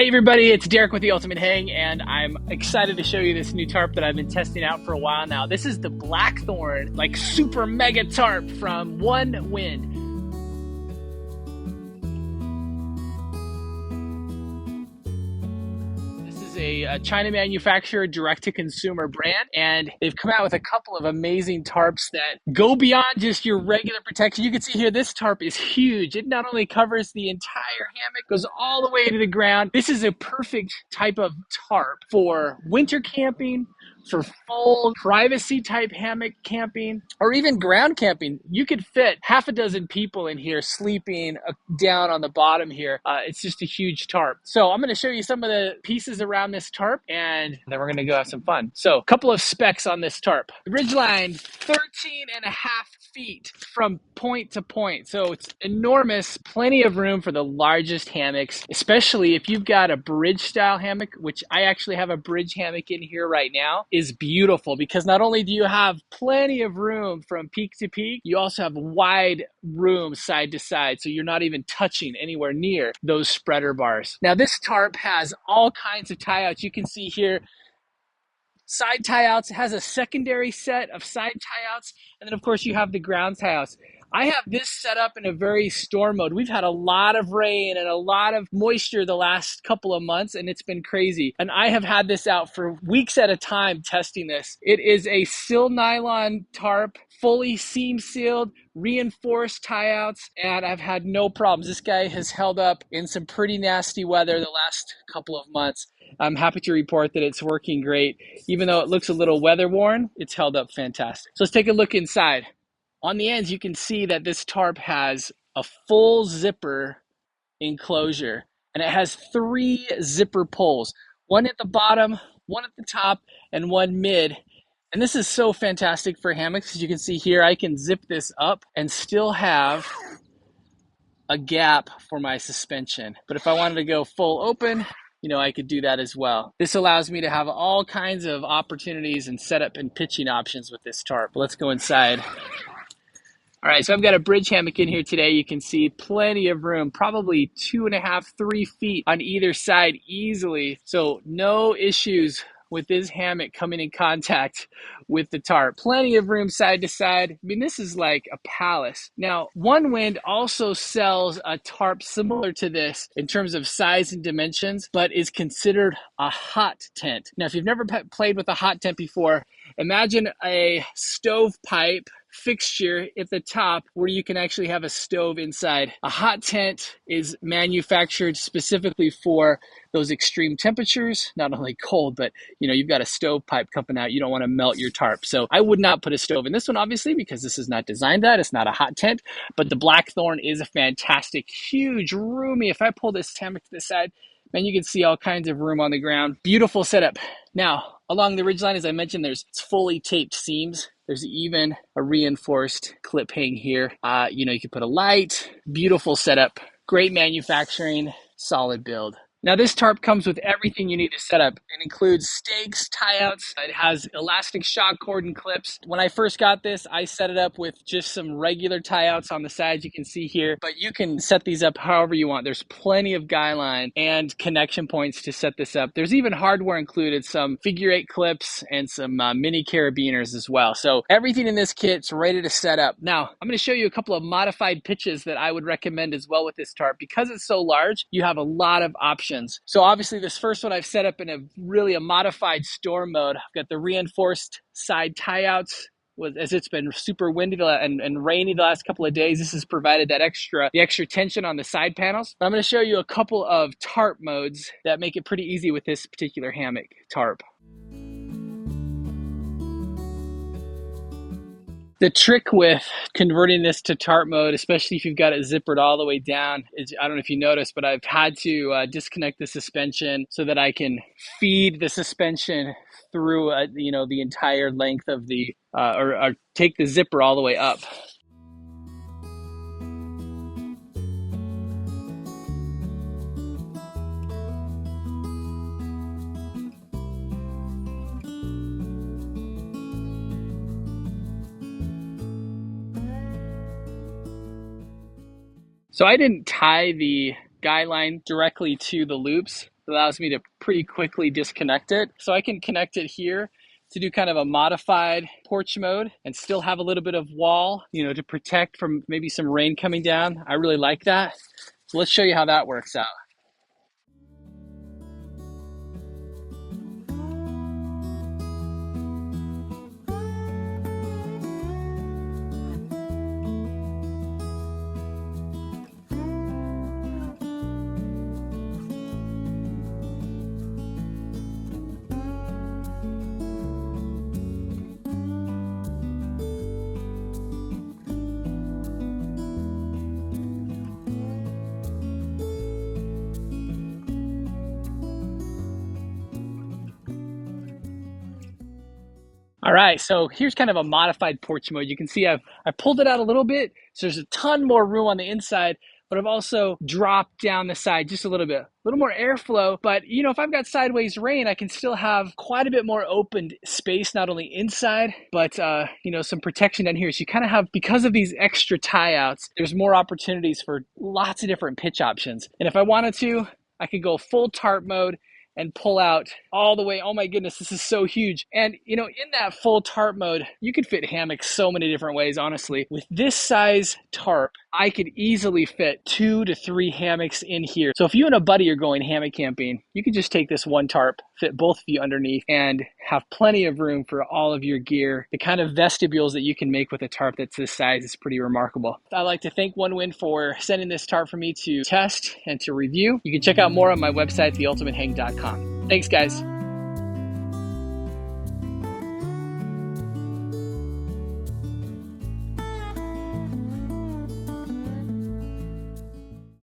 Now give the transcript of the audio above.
Hey everybody, it's Derek with the Ultimate Hang, and I'm excited to show you this new tarp that I've been testing out for a while now. This is the Blackthorn, like super mega tarp from Onewind. A China manufacturer, direct-to-consumer brand, and they've come out with a couple of amazing tarps that go beyond just your regular protection. You can see here, this tarp is huge. It not only covers the entire hammock, goes all the way to the ground. This is a perfect type of tarp for winter camping, for full privacy type hammock camping, or even ground camping. You could fit half a dozen people in here sleeping down on the bottom here. It's just a huge tarp. So I'm going to show you some of the pieces around this tarp, and then we're going to go have some fun. So a couple of specs on this tarp. The ridgeline, 13.5 feet from point to point. So it's enormous, plenty of room for the largest hammocks, especially if you've got a bridge style hammock, which I actually have a bridge hammock in here right now, is beautiful because not only do you have plenty of room from peak to peak, you also have wide room side to side. So you're not even touching anywhere near those spreader bars. Now this tarp has all kinds of tie outs. You can see here, side tie outs. It has a secondary set of side tie outs, and then of course you have the ground tie outs. I have this set up in a very storm mode. We've had a lot of rain and a lot of moisture the last couple of months, and it's been crazy. And I have had this out for weeks at a time testing this. It is a sill nylon tarp, fully seam sealed, reinforced tie outs, and I've had no problems. This guy has held up in some pretty nasty weather the last couple of months. I'm happy to report that it's working great. Even though it looks a little weather worn, it's held up fantastic. So let's take a look inside. On the ends, you can see that this tarp has a full zipper enclosure, and it has 3 zipper pulls, one at the bottom, one at the top, and one mid. And this is so fantastic for hammocks. As you can see here, I can zip this up and still have a gap for my suspension. But if I wanted to go full open, I could do that as well. This allows me to have all kinds of opportunities and setup and pitching options with this tarp. Let's go inside. All right, so I've got a bridge hammock in here today. You can see plenty of room, probably 2.5, 3 feet on either side easily. So no issues with this hammock coming in contact with the tarp. Plenty of room side to side. I mean, this is like a palace. Now, Onewind also sells a tarp similar to this in terms of size and dimensions, but is considered a hot tent. Now, if you've never played with a hot tent before, imagine a stovepipe fixture at the top where you can actually have a stove inside. A hot tent is manufactured specifically for those extreme temperatures, not only cold, but you've got a stovepipe coming out. You don't want to melt your tarp. So I would not put a stove in this one, obviously, because this is not designed that. It's not a hot tent, but the Blackthorn is a fantastic, huge, roomy. If I pull this hammock to the side, man, you can see all kinds of room on the ground. Beautiful setup. Now, along the ridgeline, as I mentioned, it's fully taped seams. There's even a reinforced clip hang here. You can put a light. Beautiful setup. Great manufacturing. Solid build. Now this tarp comes with everything you need to set up. It includes stakes, tie outs. It has elastic shock cord and clips. When I first got this, I set it up with just some regular tie outs on the sides you can see here, but you can set these up however you want. There's plenty of guy line and connection points to set this up. There's even hardware included, some figure 8 clips and some mini carabiners as well. So everything in this kit's ready to set up. Now, I'm gonna show you a couple of modified pitches that I would recommend as well with this tarp. Because it's so large, you have a lot of options. So obviously this first one I've set up in a modified storm mode. I've got the reinforced side tie outs. As it's been super windy and rainy the last couple of days, this has provided the extra tension on the side panels. But I'm going to show you a couple of tarp modes that make it pretty easy with this particular hammock tarp. The trick with converting this to tarp mode, especially if you've got it zippered all the way down, is, I don't know if you noticed, but I've had to disconnect the suspension so that I can feed the suspension through the entire length of the or take the zipper all the way up. So I didn't tie the guy line directly to the loops. It allows me to pretty quickly disconnect it. So I can connect it here to do kind of a modified porch mode and still have a little bit of wall, to protect from maybe some rain coming down. I really like that. So let's show you how that works out. All right, so here's kind of a modified porch mode. You can see I pulled it out a little bit, so there's a ton more room on the inside, but I've also dropped down the side just a little bit, a little more airflow. But if I've got sideways rain, I can still have quite a bit more open space, not only inside, but some protection down here. So you kind of have, because of these extra tie outs, there's more opportunities for lots of different pitch options. And if I wanted to, I could go full tarp mode and pull out all the way. Oh my goodness, this is so huge. And in that full tarp mode, you could fit hammocks so many different ways, honestly. With this size tarp, I could easily fit 2 to 3 hammocks in here. So if you and a buddy are going hammock camping, you could just take this one tarp, fit both of you underneath, and have plenty of room for all of your gear. The kind of vestibules that you can make with a tarp that's this size is pretty remarkable. I'd like to thank Onewind for sending this tarp for me to test and to review. You can check out more on my website, theultimatehang.com. Thanks, guys.